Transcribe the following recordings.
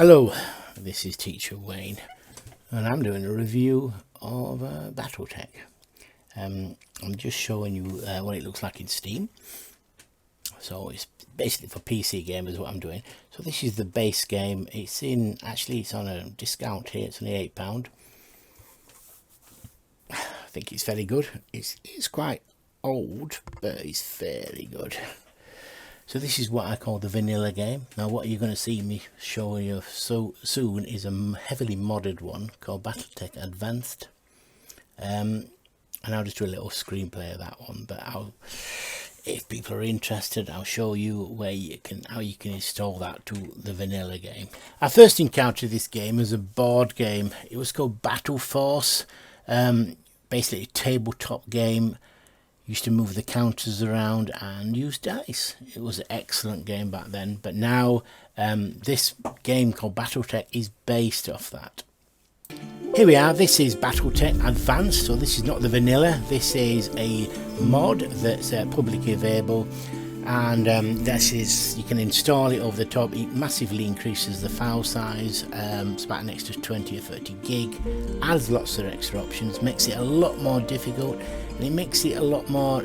Hello, this is Teacher Wayne, and I'm doing a review of BattleTech. I'm just showing you what it looks like in Steam. So it's basically for PC gamers what I'm doing. So this is the base game. It's on a discount here. It's only £8. I think it's very good. It's quite old, but it's fairly good. So this is what I call the vanilla game. Now what you're going to see me showing you so soon is a heavily modded one called BattleTech Advanced. And I'll just do a little screenplay of that one, but if people are interested, I'll show you how you can install that to the vanilla game. I first encountered this game as a board game. It was called Battle Force. Basically a tabletop game. Used to move the counters around and use dice. It was an excellent game back then, but now this game called BattleTech is based off that. Here we are. This is BattleTech Advanced, so this is not the vanilla. This is a mod that's publicly available, and you can install it over the top. It massively increases the file size. It's about an extra 20 or 30 gig, adds lots of extra options, makes it a lot more difficult, and it makes it a lot more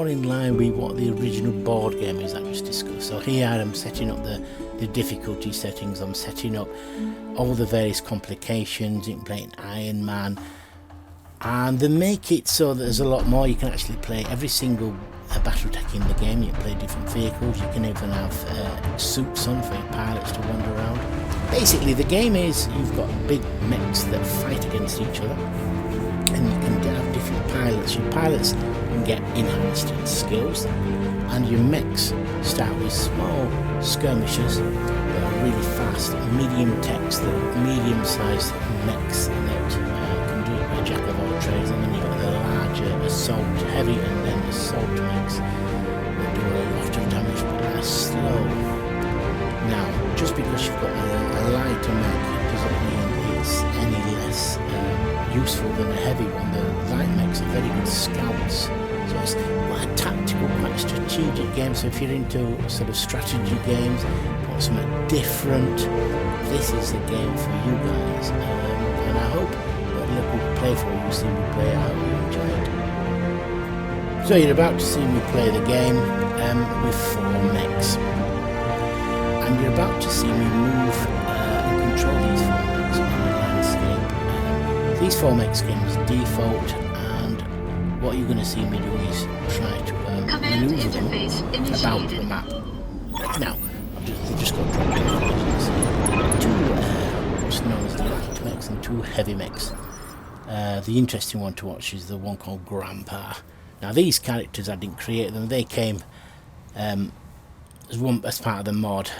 in line with what the original board game is I just discussed. So here I'm setting up the difficulty settings. I'm setting up all the various complications in playing Iron Man, and they make it so that there's a lot more. You can actually play every single BattleTech in the game. You can play different vehicles. You can even have suits on for your pilots to wander around. Basically the game is you've got big mechs that fight against each other, and you can have different pilots. Your pilots can get enhanced in skills, and your mechs start with small skirmishers that are really fast, medium-sized mechs that can do a jack of all trades, and then you've got the larger assault, heavy, and then assault mechs that do a lot of damage but are slow. Now, just because you've got a lighter mech doesn't mean it's any less useful than a heavy one. The light mechs are very good scouts. So it's quite a tactical, quite a strategic game. So if you're into sort of strategy games, want something different, this is the game for you guys. And I hope that little play for you see me play. I hope you enjoy it. So you're about to see me play the game with 4 mechs, and you're about to see me move and control these 4 mechs on the landscape. These 4 mechs games default. What you're going to see me do is try to maneuver them about the map. Now, I've just got dropped off, 2 what's known as light mechs and 2 heavy mechs. The interesting one to watch is the one called Grandpa. Now these characters, I didn't create them, they came as part of the mod.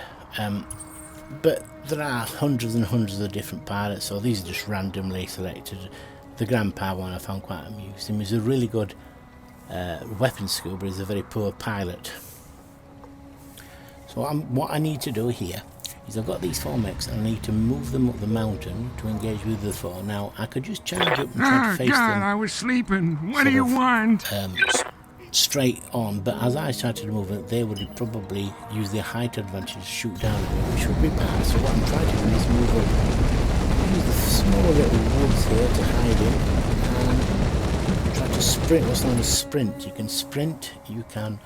But there are hundreds and hundreds of different pilots, so these are just randomly selected. The Grandpa one I found quite amusing. He's a really good weapons skill, but he's a very poor pilot. So what I need to do here is I've got these 4 mechs and I need to move them up the mountain to engage with the 4. Now I could just charge up and try to face them. I was sleeping. What do you want? Straight on, but as I started to move it, they would probably use their height advantage to shoot down, which would be bad. So what I'm trying to do is move up. Use the small little woods here to hide in, and try to sprint. What's known as sprint. You can sprint, you can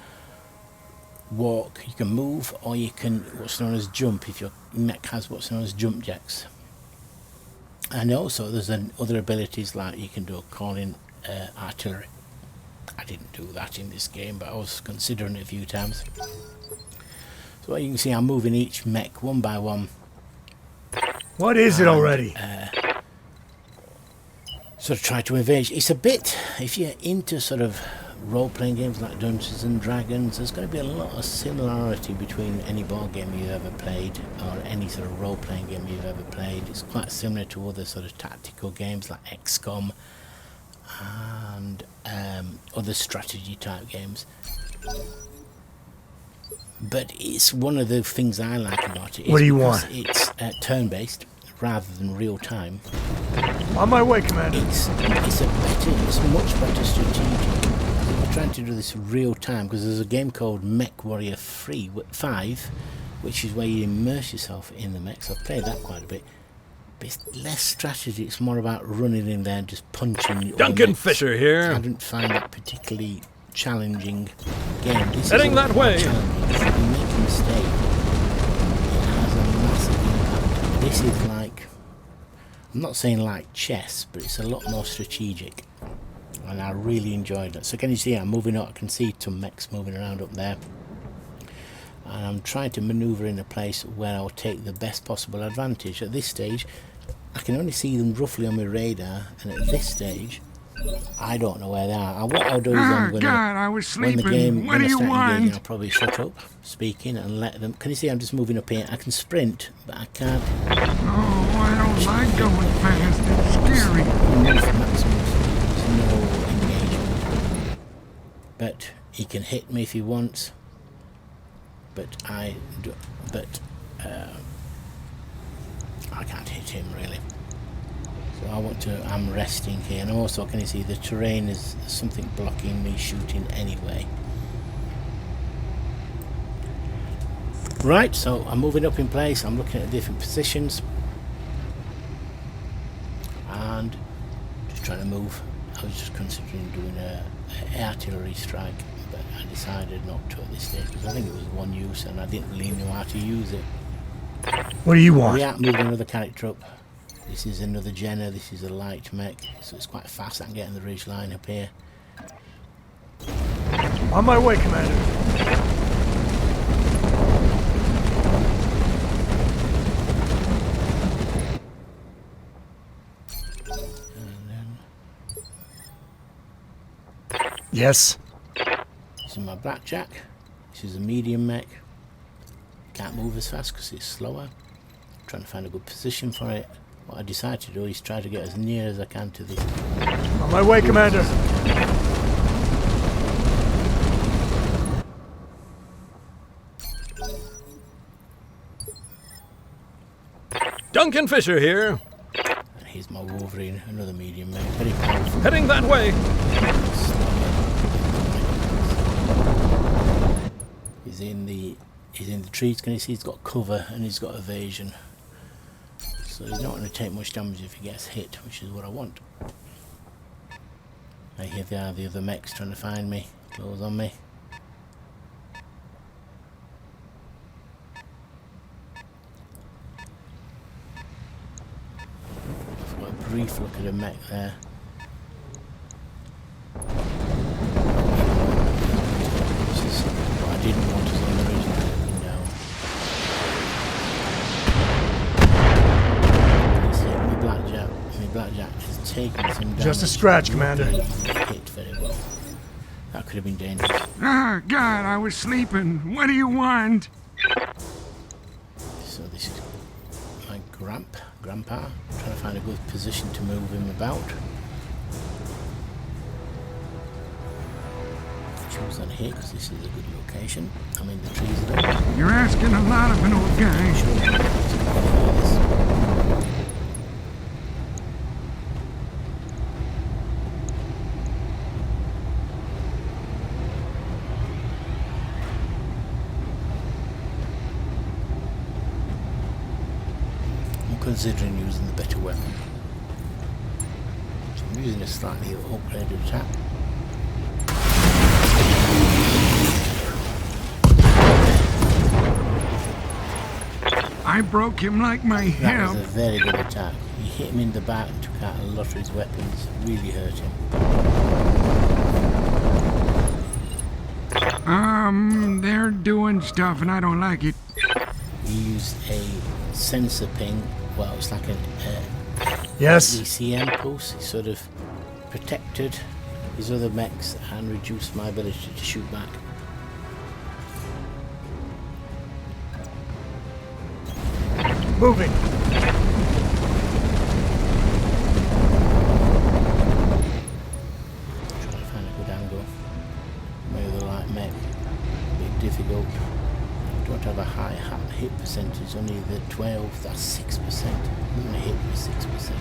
walk, you can move, or you can what's known as jump if your mech has what's known as jump jacks. And also there's other abilities like you can do calling artillery. I didn't do that in this game, but I was considering it a few times. So what you can see, I'm moving each mech one by one. What is it already? Sort of try to evade. It's a bit, if you're into sort of role-playing games like Dungeons and Dragons, there's going to be a lot of similarity between any board game you've ever played or any sort of role-playing game you've ever played. It's quite similar to other sort of tactical games like XCom and other strategy type games. But it's one of the things I like about it. What do you want? It's turn-based rather than real-time. On my way, Commander. It's much better strategic. We're trying to do this real-time because there's a game called Mech Warrior 5 which is where you immerse yourself in the mechs. I've played that quite a bit. But it's less strategy, it's more about running in there and just punching. Duncan Fisher here. I didn't find that particularly challenging game. This Heading is that way. If you make a mistake, it has a massive impact. This is like, I'm not saying like chess, but it's a lot more strategic. And I really enjoyed it. So can you see I'm moving up? I can see some mechs moving around up there. And I'm trying to maneuver in a place where I'll take the best possible advantage. At this stage, I can only see them roughly on my radar, and at this stage, I don't know where they are. And what I'll do is I'm going to, I was when the sleeping. game, What when do I you start engaging, want? I'll probably shut up speaking and let them. Can you see I'm just moving up here? I can sprint, but I can't Oh, I don't like going fast. It's scary. move for maximum speed. There's no engagement. But he can hit me if he wants. But I can't hit him really. So I'm resting here, and also can you see the terrain is something blocking me shooting anyway. Right, so I'm moving up in place, I'm looking at different positions and just trying to move. I was just considering doing an artillery strike, but I decided not to at this stage because I think it was one use and I didn't really know how to use it. What do you want? We are moving another character up. This is another Jenner, this is a light mech, so it's quite fast. I can get in the ridge line up here. On my way, Commander. And then Yes. this is my blackjack. This is a medium mech. Can't move as fast because it's slower. I'm trying to find a good position for it. What I decided to do is try to get as near as I can to this. On my way, Commander. Duncan Fisher here. And here's my Wolverine, another medium mech. Very powerful. Heading that way. He's in the trees. Can you see he's got cover and he's got evasion. So he's not going to take much damage if he gets hit, which is what I want. And here they are, the other mechs trying to find me, close on me. I've got a brief look at a mech there. This is what I didn't want as on the original looking down. Blackjack has taken some damage. Just a scratch, Commander. Hit very well. That could have been dangerous. Ah, God, I was sleeping. What do you want? So this is my grandpa. Trying to find a good position to move him about. Choose on here because this is a good location. I'm in the trees there. You're asking a lot of an old guy. Considering using the better weapon. So I'm using a slightly upgraded attack. I broke him like my That was hip. a very good attack. He hit him in the back and took out a lot of his weapons. Really hurt him. They're doing stuff and I don't like it. He used a sensor ping. Well, it's like an Yes. ECM pulse. He sort of protected his other mechs and reduced my ability to shoot back. Moving. Trying to find a good angle. My other light mech. A bit difficult. Don't have a high hit percentage, only the 12, that's 6%. I'm going to hit with 6%.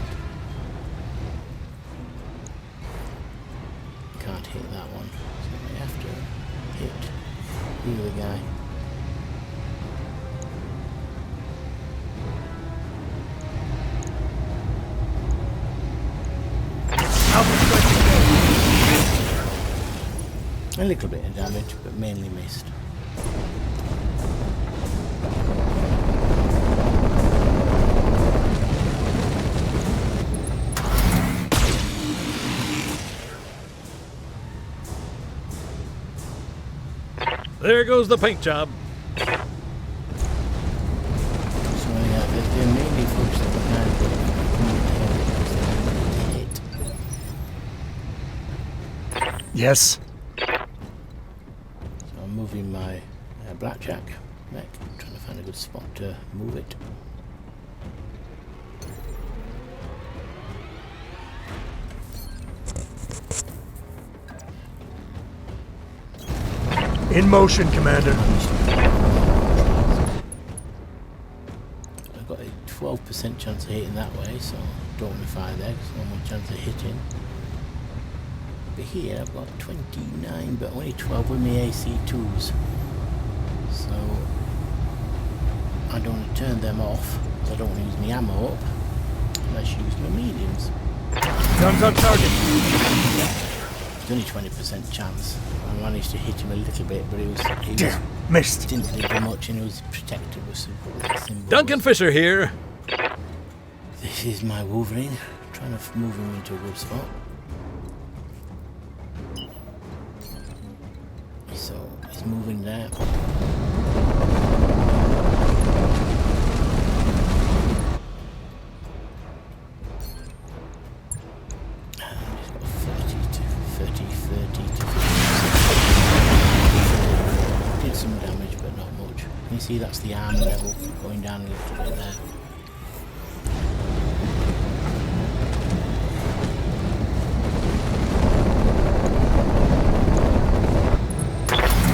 Can't hit that one, so I have to hit the other guy. A little bit of damage, but mainly missed. There goes the paint job. So yeah, they're mainly focused on the kind of hit. Yes. So I'm moving my blackjack mech, trying to find a good spot to move it. In motion, Commander. I've got a 12% chance of hitting that way, so don't want to fire there because no more chance of hitting. But here I've got 29, but only 12 with my AC2s. So I don't want to turn them off, because I don't want to use my ammo up. Let's use my mediums. Guns on target. It's only 20% chance. I managed to hit him a little bit, but Damn, missed. didn't really do much, and it was protected with symbol. Duncan Fisher here. This is my Wolverine, trying to move him into a good spot. So he's moving there. He's got 30 to 50. Did some damage, but not much. Can you see that's the arm level going down a little bit there?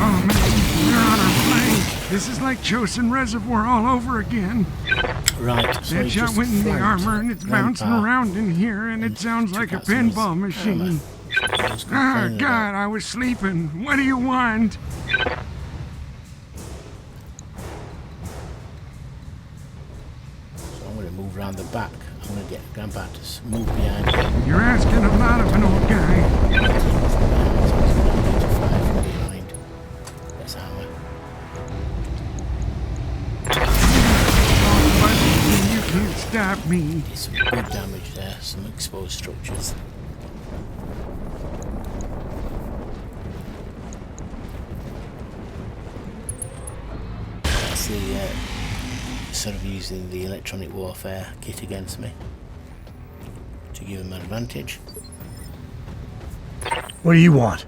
Oh man, we're on our plane. This is like Chosin Reservoir all over again. Right, so That he shot just went in the flanked armor and it's bouncing Grandpa around in here and it sounds like a took out some of his pinball machine. armor. He was Oh complaining God, about- I was sleeping. What do you want? So I'm going to move around the back. I'm going to get Grandpa to move behind me. You're asking a lot of an old guy. That's armor. But you can't stop me. Did some good damage there, some exposed structures. That's the sort of using the electronic warfare kit against me to give him an advantage. What do you want?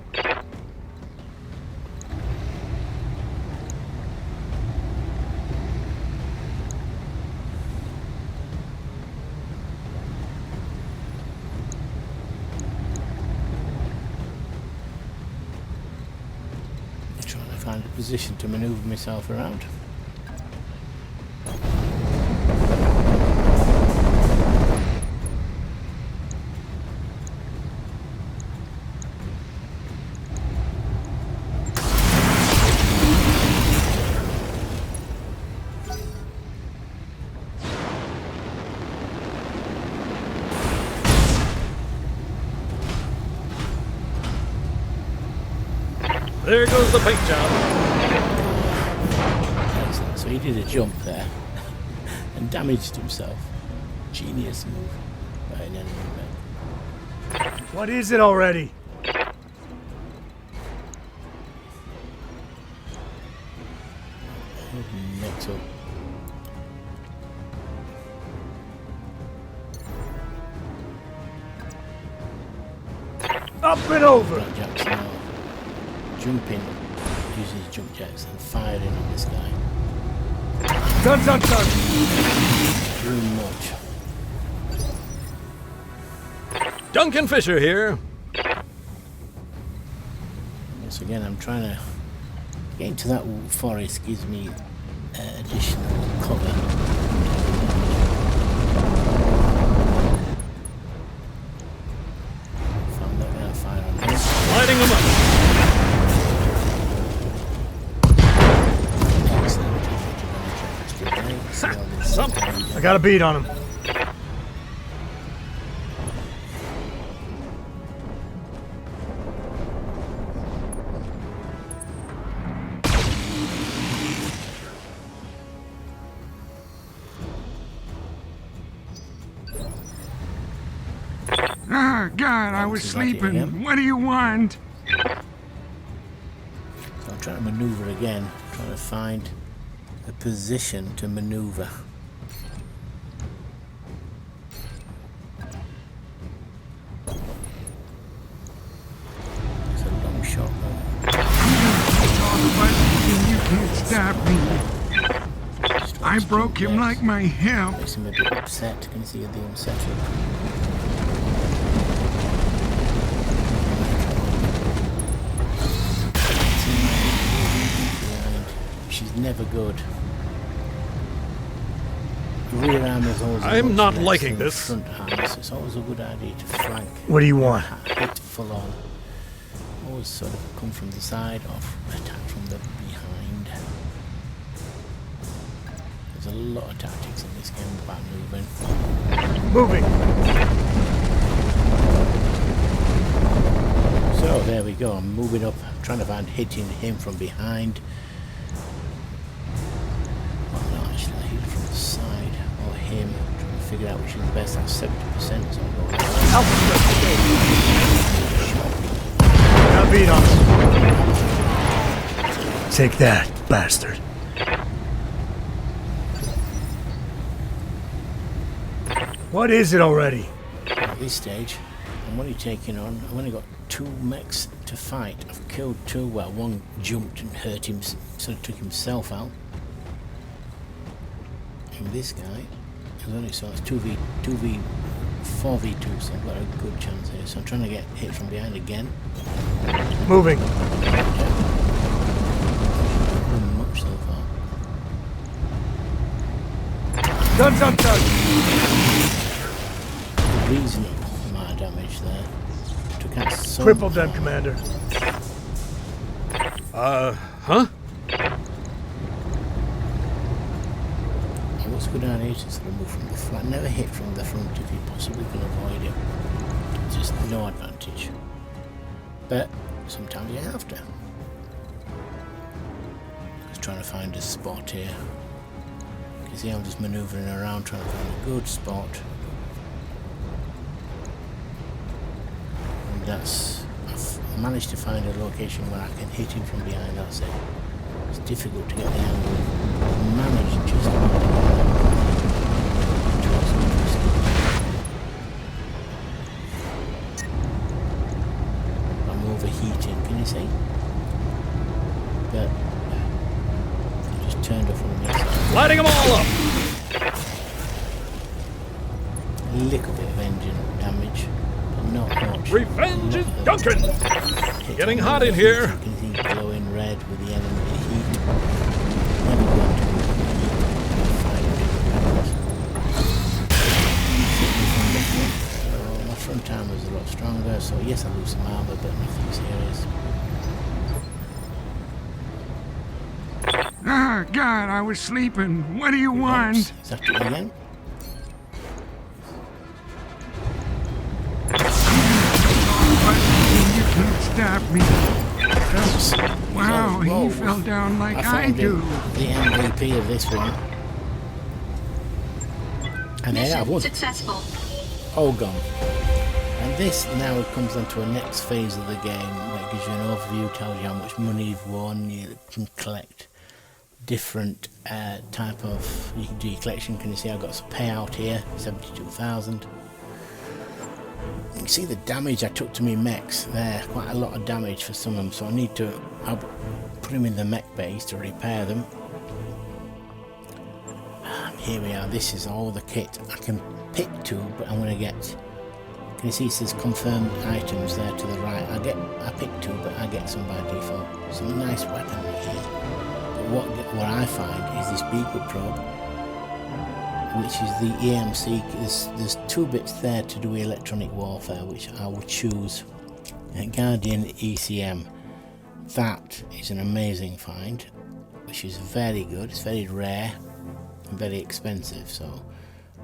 Trying to find a position to maneuver myself around. There goes the paint job. Excellent. So he did a jump there and damaged himself. Genius move by an enemy mech. What is it already? Metal. Up and over. Blackjack's now jumping, using his jump jacks and firing on this guy. Guns on target. Doing much. Duncan Fisher here. Once again, I'm trying to get into that forest, gives me additional cover. If I'm not going to fire on him. Lighting him up. Something. I got a beat on him. God, I was sleeping. What do you want? So I'm trying to maneuver again, trying to find a position to maneuver. It's a long shot though. You can't stop me. I broke him like my hip. Makes him a bit upset. Can you see the unsettled? She's never good. Rear arm is always. I'm not less liking than this. Front arm, so it's always a good idea to flank. What do you want? Hit full on. Always sort of come from the side or attack from the behind. There's a lot of tactics in this game about moving. Moving. So there we go. I'm moving up, trying to find hitting him from behind. Well, no, actually, hit from the side or him. Trying to figure out which is the best. That's 70%. So I'm going. Now beat on him. Take that, bastard. What is it already? At this stage, I'm only taking on. I've only got 2 mechs to fight. I've killed 2. Well, one jumped and hurt him, sort of took himself out. And this guy is only so it's 2v 4v2, so I've got a good chance here. So I'm trying to get hit from behind again. Moving. Not much so far. Guns up, guns. Reasonable amount of damage there. Took out some. Crippled them, Commander. Huh? What's good idea to sort of move from the front. Never hit from the front if you possibly can avoid it. Just no advantage. But sometimes you have to. Just trying to find a spot here. You can see I'm just manoeuvring around trying to find a good spot. And that's, I've managed to find a location where I can hit him from behind. That's it. It's difficult to get the angle. I managed just about to get that. Which was interesting. I'm overheating, can you see? But I just turned off on the inside. Lighting them all up! A little bit of engine damage, but not much. Revenge is Duncan! Hit Getting on hot the in here. heat. You can see glowing red with the enemy heat. Never going to fight it. My front arm was a lot stronger, so yes, I lose some armor, but nothing serious. Ah, God, I was sleeping. What do you want? Oops, is that it again? You can't stop me. Wow, he Whoa. fell down like I found do. the MVP of this one. And there I Mission won. successful. All gone. And this now comes on to a next phase of the game where it gives you an overview, tells you how much money you've won, you can collect different type of, you can do your collection. Can you see I've got a payout here, 72,000. You can see the damage I took to my mechs there, quite a lot of damage for some of them, so I need to put them in the mech base to repair them. And here we are, this is all the kit. I can pick 2, but I'm going to get, can you see it says confirmed items there to the right. I pick 2, but I get some by default. Some nice weaponry here. But what I find is this beagle probe, which is the EMC. There's 2 bits there to do electronic warfare, which I will choose. Guardian ECM. That is an amazing find, which is very good. It's very rare and very expensive, so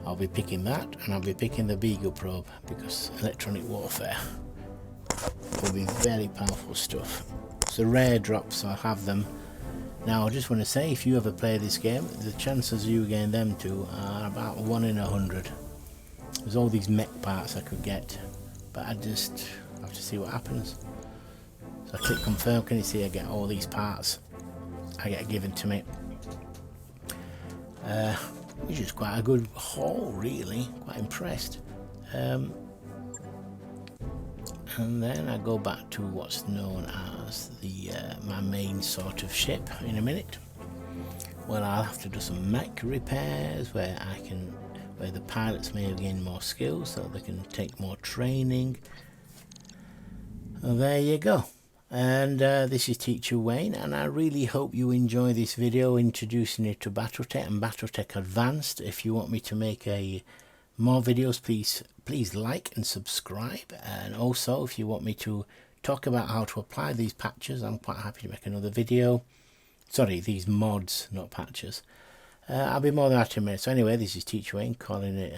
I'll be picking that, and I'll be picking the beagle probe because electronic warfare will be very powerful stuff. It's a rare drop, so I have them. Now I just want to say, if you ever play this game, the chances of you getting them 2 are about 1 in 100. There's all these mech parts I could get but I just have to see what happens. So I click confirm. Can you see I get all these parts I get given to me, which is quite a good haul, really. Quite impressed. And then I go back to what's known as the my main sort of ship in a minute. Well, I'll have to do some mech repairs where the pilots may gain more skills so they can take more training. Well, there you go. And this is Teacher Wayne, and I really hope you enjoy this video introducing you to BattleTech and BattleTech Advanced. If you want me to make more videos, please like and subscribe. And also, if you want me to talk about how to apply these patches, I'm quite happy to make another video. Sorry, these mods, not patches. I'll be more than happy to make. So anyway, this is Teacher Wayne calling it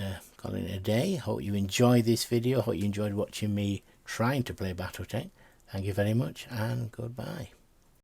a day. Hope you enjoyed this video. Hope you enjoyed watching me trying to play BattleTech. Thank you very much, and goodbye.